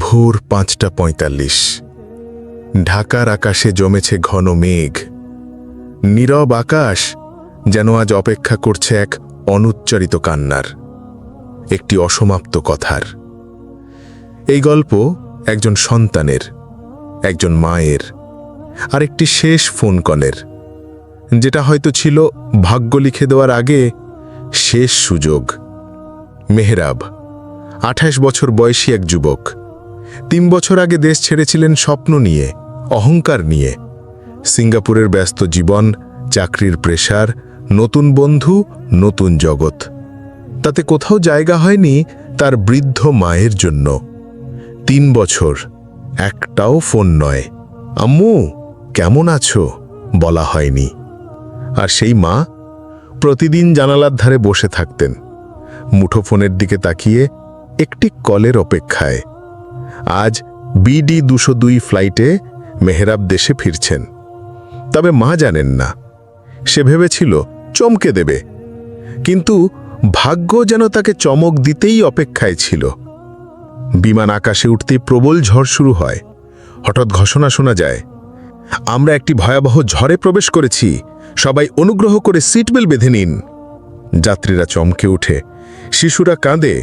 ভোর ৫:৪৫। ঢাকার আকাশে জমেছে ঘন মেঘ। নীরব আকাশ যেন আজ অপেক্ষা করছে এক অনুচ্চারিত কান্নার, একটি অসমাপ্ত কথার। এই গল্প একজন সন্তানের, একজন মায়ের, আর একটি শেষ ফোন কলের, যেটা হয়তো ছিল ভাগ্য লিখে দেওয়ার আগে শেষ সুযোগ। মেহরাব ২৮ বছর বয়সী এক যুবক। ৩ বছর আগে দেশ ছেড়েছিলেন স্বপ্ন নিয়ে, অহংকার নিয়ে। সিঙ্গাপুরের ব্যস্ত জীবন, চাকরির প্রেসার, নতুন বন্ধু, নতুন জগৎ। তাতে কোথাও জায়গা হয়নি তার বৃদ্ধ মায়ের জন্য। ৩ বছর, একটাও ফোন নয়, আম্মু কেমন আছো বলা হয়নি। আর সেই মা প্রতিদিন জানালার ধারে বসে থাকতেন, মুঠোফোনের দিকে তাকিয়ে একটি কলের অপেক্ষায়। আজ BD ২০২ ফ্লাইটে মেহরাব দেশে ফিরছেন। তবে মা জানেন না, সে ভেবেছিল চমকে দেবে, কিন্তু ভাগ্য যেন তাকে চমক দিতেই অপেক্ষায় ছিল। বিমান আকাশে উঠতেই প্রবল ঝড় শুরু হয়। হঠাৎ ঘোষণা শোনা যায়, আমরা একটি ভয়াবহ ঝড়ে প্রবেশ করেছি, সবাই অনুগ্রহ করে সিটবেল্ট বেঁধে নিন। যাত্রীরা চমকে ওঠে, শিশুরা কাঁদে,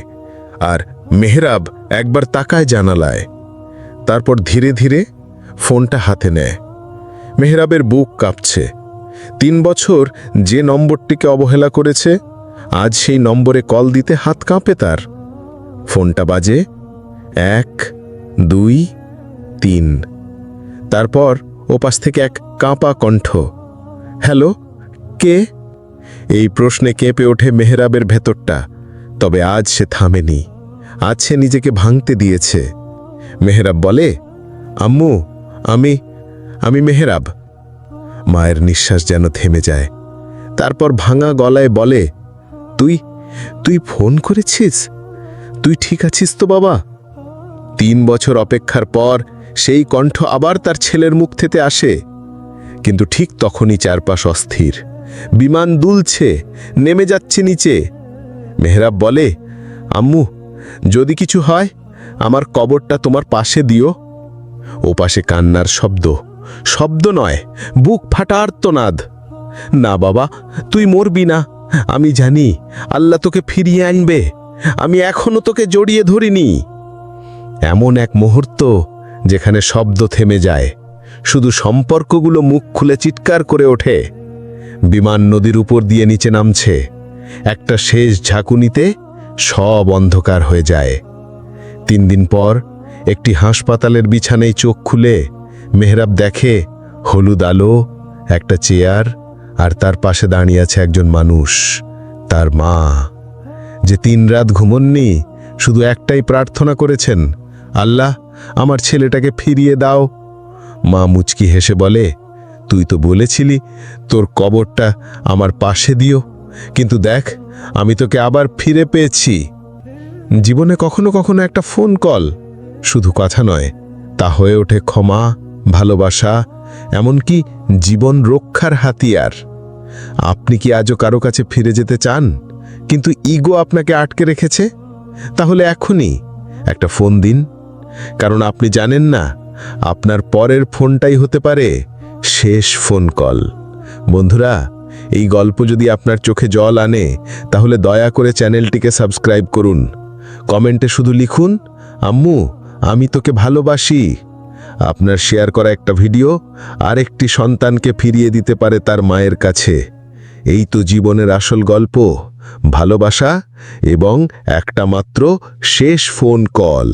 আর মেহরাব একবার তাকায় জানালায়। তারপর ধীরে ধীরে ফোনটা হাতে নেয়। মেহরাবের বুক কাঁপছে। ৩ বছর যে নম্বরটিকে অবহেলা করেছে, আজ সেই নম্বরে কল দিতে হাত কাঁপে তার। ফোনটা বাজে ১, ২, ৩। তারপর ওপাশ থেকে এক কাঁপা কণ্ঠ, হ্যালো, কে? এই প্রশ্নে কেঁপে ওঠে মেহরাবের ভেতরটা। তবে আজ সে থামেনি, আজ সে নিজেকে ভাঙতে দিয়েছে। মেহরাব বলে, আম্মু, আমি মেহরাব। মায়ের নিঃশ্বাস যেন থেমে যায়। তারপর ভাঙা গলায় বলে, তুই ফোন করেছিস? তুই ঠিক আছিস তো বাবা? ৩ বছর অপেক্ষার পর সেই কণ্ঠ আবার তার ছেলের মুখ থেকে আসে। কিন্তু ঠিক তখনই চারপাশ অস্থির। বিমান দুলছে, নেমে যাচ্ছে নিচে। মেহরাব বলে, আম্মু, যদি কিছু হয় আমার কবরটা তোমার পাশে দিও। ওপাশে কান্নার শব্দ নয়, বুক ফাটা আর্তনাদ। না বাবা, তুই মরবি না। আমি জানি আল্লাহ তোকে ফিরিয়ে আনবে। আমি এখনো তোকে জড়িয়ে ধরিনি। এমন এক মুহূর্ত যেখানে শব্দ থেমে যায়, শুধু সম্পর্কগুলো মুখ খুলে চিৎকার করে ওঠে। বিমান নদীর উপর দিয়ে নিচে নামছে। একটা শেষ ঝাঁকুনিতে সব অন্ধকার হয়ে যায়। ৩ দিন পর একটি হাসপাতালের বিছানায় চোখ খুলে মেহরাব দেখে হলুদ আলো, একটা চেয়ার, আর তার পাশে দাঁড়িয়ে আছে একজন মানুষ, তার মা, যে ৩ রাত ঘুমননি, শুধু একটাই প্রার্থনা করেছেন, আল্লাহ, আমার ছেলেটাকে ফিরিয়ে দাও। মা মুচকি হেসে বলে, তুই তো বলেছিলি তোর কবরটা আমার পাশে দিও, কিন্তু দেখ, আমি তোকে আবার ফিরে পেয়েছি। জীবনে কখনো কখনো একটা ফোন কল, শুধু কথা নয়, তা হয়ে ওঠে ক্ষমা, ভালোবাসা, এমনকি জীবন রক্ষার হাতিয়ার। আপনি কি আজও কারো কাছে ফিরে যেতে চান, কিন্তু ইগো আপনাকে আটকে রেখেছে? তাহলে এখনই একটা ফোন দিন, কারণ আপনি জানেন না, আপনার পরের ফোনটাই হতে পারে শেষ ফোন কল। বন্ধুরা, এই গল্প যদি আপনার চোখে জল আনে, তাহলে দয়া করে চ্যানেলটিকে সাবস্ক্রাইব করুন। কমেন্টে শুধু লিখুন, আম্মু, আমি তোকে ভালোবাসি। আপনার শেয়ার করা একটা ভিডিও আরেকটি সন্তানকে ফিরিয়ে দিতে পারে তার মায়ের কাছে। এই তো জীবনের আসল গল্প, ভালোবাসা এবং একটা মাত্র শেষ ফোন কল।